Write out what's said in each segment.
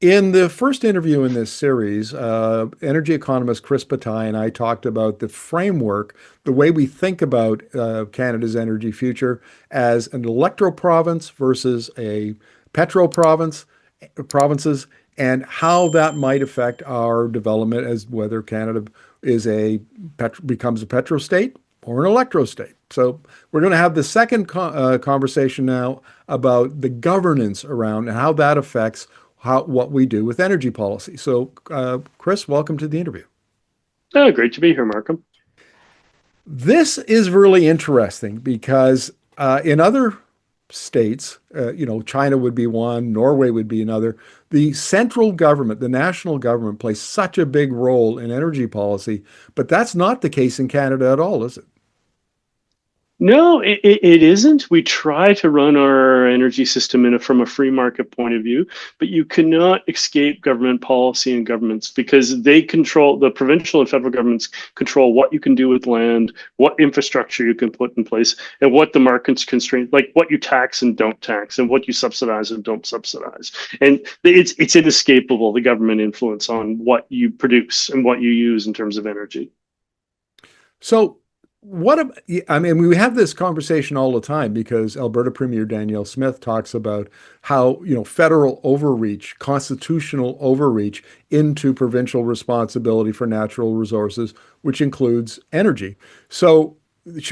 In the first interview in this series, energy economist Chris Bataille and I talked about the framework, the way we think about Canada's energy future as an electro-province versus a petro-province, provinces, and how that might affect our development as whether Canada is becomes a petrostate or an electrostate. So we're going to have the second conversation now about the governance around and how that affects what we do with energy policy. So, Chris, welcome to the interview. Oh, great to be here, Markham. This is really interesting because in other states, China would be one, Norway would be another. The central government, the national government, plays such a big role in energy policy, but that's not the case in Canada at all, is it? No, it isn't. We try to run our energy system from a free market point of view, but you cannot escape government policy and governments because they control, the provincial and federal governments control what you can do with land, what infrastructure you can put in place, and what the market's constraint, like what you tax and don't tax, and what you subsidize and don't subsidize. And it's inescapable, the government influence on what you produce and what you use in terms of energy. So, I mean, we have this conversation all the time because Alberta Premier Danielle Smith talks about how, federal overreach, constitutional overreach into provincial responsibility for natural resources, which includes energy. So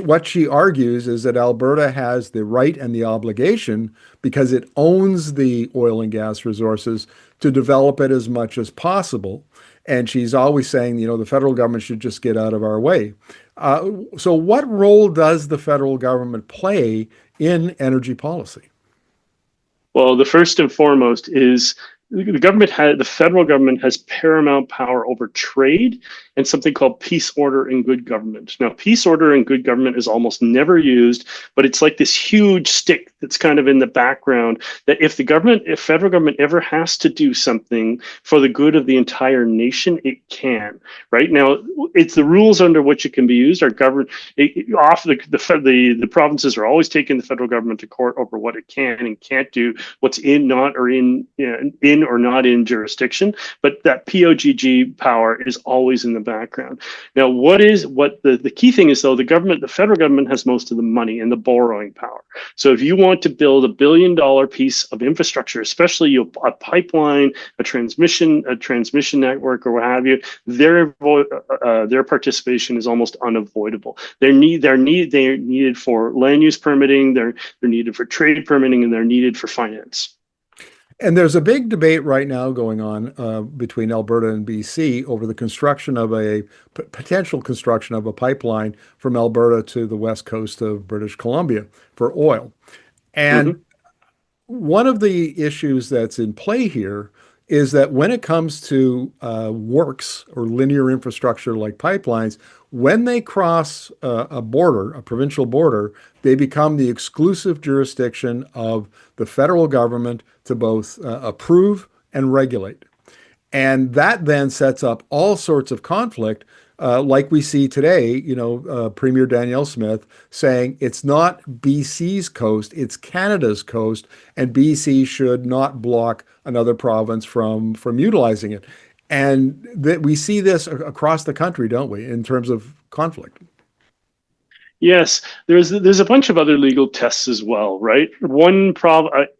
what she argues is that Alberta has the right and the obligation, because it owns the oil and gas resources, to develop it as much as possible. And she's always saying, the federal government should just get out of our way. So what role does the federal government play in energy policy? Well, the first and foremost is the federal government has paramount power over trade and something called peace, order, and good government. Now, peace, order, and good government is almost never used, but it's like this huge stick that's kind of in the background that if federal government ever has to do something for the good of the entire nation, it can. Right now, it's the rules under which it can be used are governed off the provinces are always taking the federal government to court over what it can and can't do, what's in, not, or in or not in jurisdiction, but that POGG power is always in the background. Now, what the key thing is though, the federal government has most of the money and the borrowing power. So if you want to build $1 billion piece of infrastructure, especially a pipeline, a transmission network, or what have you, their participation is almost unavoidable. They're needed for land use permitting, they're needed for trade permitting, and they're needed for finance. And there's a big debate right now going on between Alberta and BC over the potential construction of a pipeline from Alberta to the west coast of British Columbia for oil. And one of the issues that's in play here is that when it comes to works or linear infrastructure like pipelines, when they cross a border, a provincial border, they become the exclusive jurisdiction of the federal government to both approve and regulate. And that then sets up all sorts of conflict, like we see today, Premier Danielle Smith saying it's not BC's coast, it's Canada's coast, and BC should not block another province from utilizing it. And that we see this across the country, don't we, in terms of conflict? Yes, there's a bunch of other legal tests as well, right?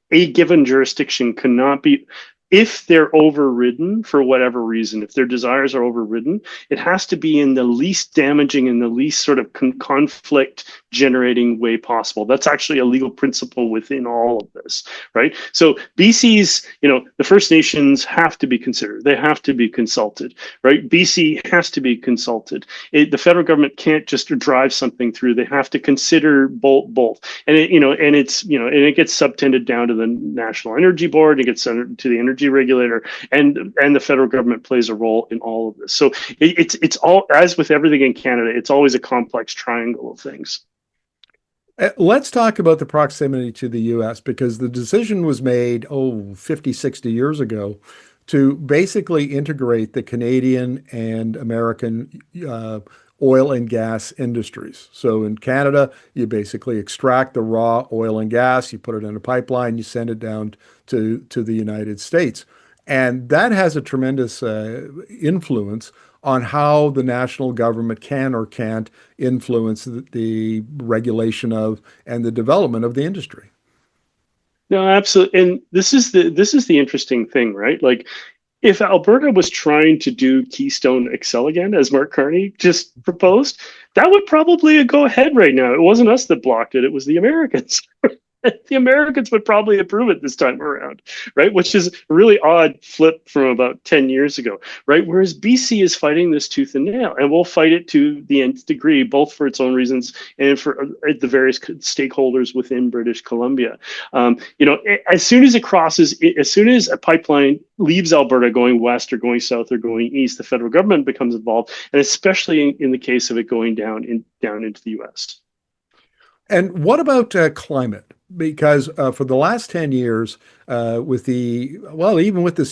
A given jurisdiction cannot be, if they're overridden for whatever reason, if their desires are overridden, it has to be in the least damaging and the least sort of conflict generating way possible. That's actually a legal principle within all of this, right? So BC's, the First Nations have to be considered. They have to be consulted, right? BC has to be consulted. The federal government can't just drive something through. They have to consider both. And it gets subtended down to the National Energy Board. It gets sent to the energy regulator, and the federal government plays a role in all of this. So it's all, as with everything in Canada, it's always a complex triangle of things. Let's talk about the proximity to the US, because the decision was made, 50, 60 years ago to basically integrate the Canadian and American oil and gas industries. So in Canada, you basically extract the raw oil and gas, you put it in a pipeline, you send it down to the United States. And that has a tremendous influence on how the national government can or can't influence the regulation of and the development of the industry. No, absolutely. And this is the interesting thing, right? Like if Alberta was trying to do Keystone XL again, as Mark Carney just proposed, that would probably go ahead right now. It wasn't us that blocked it, it was the Americans. The Americans would probably approve it this time around, right? Which is a really odd flip from about 10 years ago, right? Whereas BC is fighting this tooth and nail, and we'll fight it to the nth degree, both for its own reasons and for the various stakeholders within British Columbia. As soon as it crosses, as soon as a pipeline leaves Alberta going west or going south or going east, the federal government becomes involved, and especially in the case of it going down into the U.S. And what about climate? Because for the last 10 years, even with the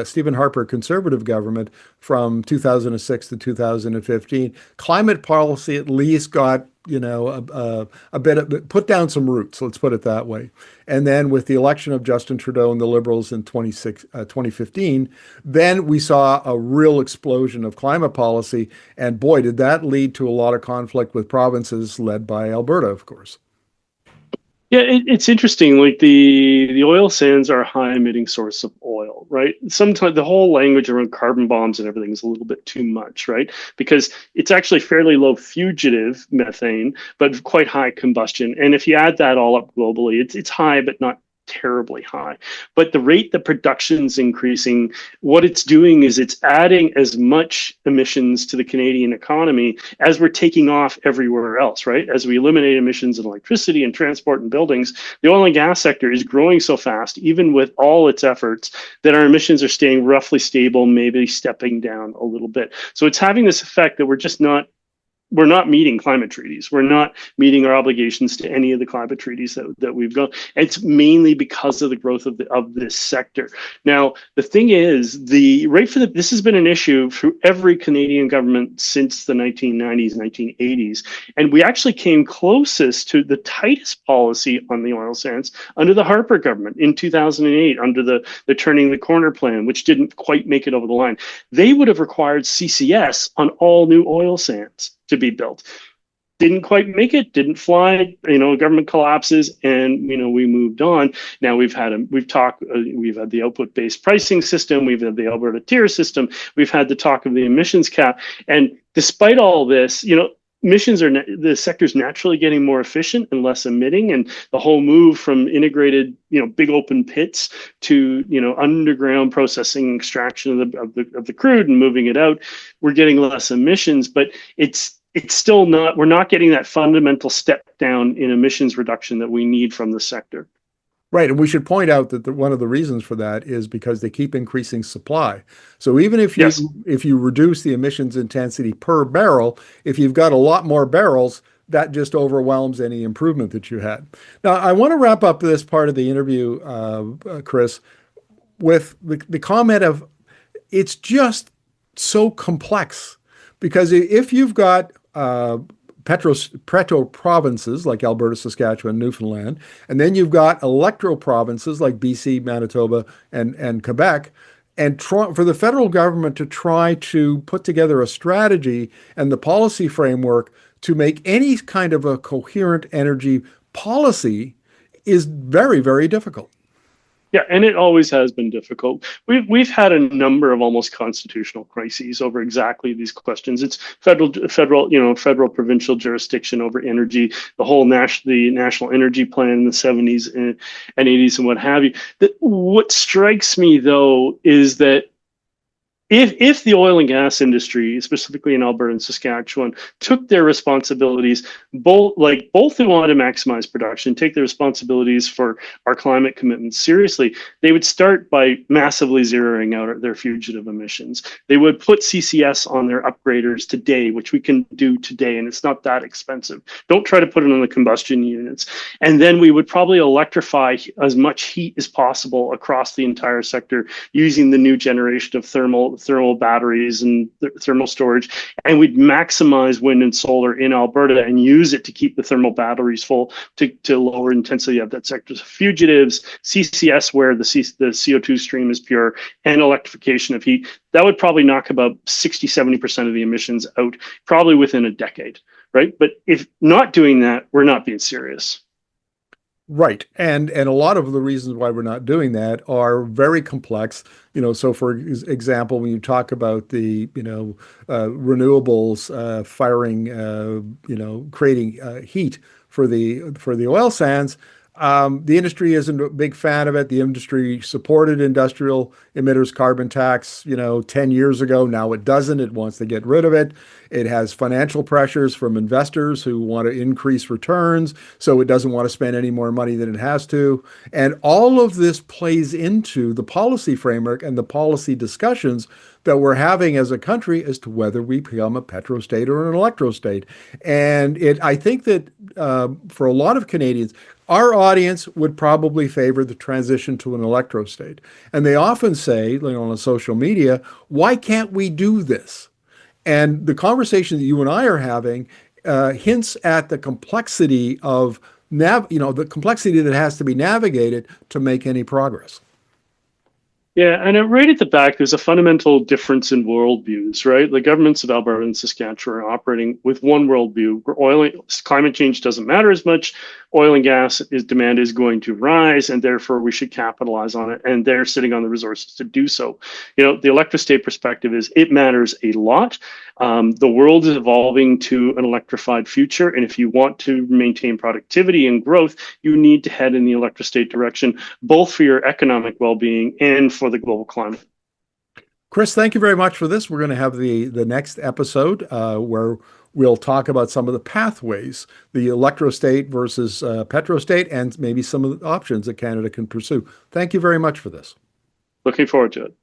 Stephen Harper conservative government from 2006 to 2015, climate policy at least got, a bit of, put down some roots, let's put it that way. And then with the election of Justin Trudeau and the Liberals in 2015, then we saw a real explosion of climate policy. And boy, did that lead to a lot of conflict with provinces led by Alberta, of course. Yeah, it's interesting. Like the oil sands are a high emitting source of oil, right? Sometimes the whole language around carbon bombs and everything is a little bit too much, right? Because it's actually fairly low fugitive methane, but quite high combustion. And if you add that all up globally, it's high, but not terribly high. But the rate that production's increasing, what it's doing is it's adding as much emissions to the Canadian economy as we're taking off everywhere else, right? As we eliminate emissions in electricity and transport and buildings, the oil and gas sector is growing so fast, even with all its efforts, that our emissions are staying roughly stable, maybe stepping down a little bit. So it's having this effect that we're not meeting climate treaties. We're not meeting our obligations to any of the climate treaties that we've got. And it's mainly because of the growth of this sector. Now, the thing is, the rate for this has been an issue through every Canadian government since the 1990s, 1980s. And we actually came closest to the tightest policy on the oil sands under the Harper government in 2008, under the Turning the Corner plan, which didn't quite make it over the line. They would have required CCS on all new oil sands to be built. Didn't quite make it, didn't fly, government collapses, and we moved on. Now we've had the output-based pricing system, we've had the Alberta tier system, we've had the talk of the emissions cap, and despite all this, the sector's naturally getting more efficient and less emitting, and the whole move from integrated, big open pits to underground processing, extraction of the crude and moving it out, we're getting less emissions, but it's still not. We're not getting that fundamental step down in emissions reduction that we need from the sector. Right, and we should point out that one of the reasons for that is because they keep increasing supply. So even if you reduce the emissions intensity per barrel, if you've got a lot more barrels, that just overwhelms any improvement that you had. Now, I want to wrap up this part of the interview, Chris, with the comment of it's just so complex, because if you've got petro-provinces like Alberta, Saskatchewan, Newfoundland, and then you've got electro-provinces like BC, Manitoba, and Quebec, and for the federal government to try to put together a strategy and the policy framework to make any kind of a coherent energy policy is very, very difficult. Yeah, and it always has been difficult. We've had a number of almost constitutional crises over exactly these questions. It's federal, provincial jurisdiction over energy, the whole national energy plan in the 70s and 80s and what have you. What strikes me though is that if the oil and gas industry, specifically in Alberta and Saskatchewan, took their responsibilities, both who want to maximize production, take their responsibilities for our climate commitments seriously, they would start by massively zeroing out their fugitive emissions. They would put CCS on their upgraders today, which we can do today, and it's not that expensive. Don't try to put it on the combustion units. And then we would probably electrify as much heat as possible across the entire sector using the new generation of thermal thermal batteries and thermal storage, and we'd maximize wind and solar in Alberta and use it to keep the thermal batteries full to lower intensity of that sector. So fugitives, CCS, where the CO2 stream is pure, and electrification of heat, that would probably knock about 60-70% of the emissions out, probably within a decade, right? But if not doing that, we're not being serious. Right. And a lot of the reasons why we're not doing that are very complex. So for example, when you talk about the, renewables firing, creating heat for the oil sands, the industry isn't a big fan of it. The industry supported industrial emitters carbon tax, 10 years ago. Now it doesn't. It wants to get rid of it. It has financial pressures from investors who want to increase returns, so it doesn't want to spend any more money than it has to. And all of this plays into the policy framework and the policy discussions that we're having as a country as to whether we become a petrostate or an electrostate. And I think that for a lot of Canadians, our audience would probably favor the transition to an electrostate. And they often say, on social media, why can't we do this? And the conversation that you and I are having hints at the complexity of the complexity that has to be navigated to make any progress. Yeah, and right at the back, there's a fundamental difference in worldviews, right? The governments of Alberta and Saskatchewan are operating with one worldview, where climate change doesn't matter as much. Oil and gas demand is going to rise, and therefore we should capitalize on it. And they're sitting on the resources to do so. The electrostate perspective is it matters a lot. The world is evolving to an electrified future, and if you want to maintain productivity and growth, you need to head in the electrostate direction, both for your economic well-being and for the global climate. Chris, thank you very much for this. We're going to have the next episode where we'll talk about some of the pathways, the electrostate versus petrostate, and maybe some of the options that Canada can pursue. Thank you very much for this. Looking forward to it.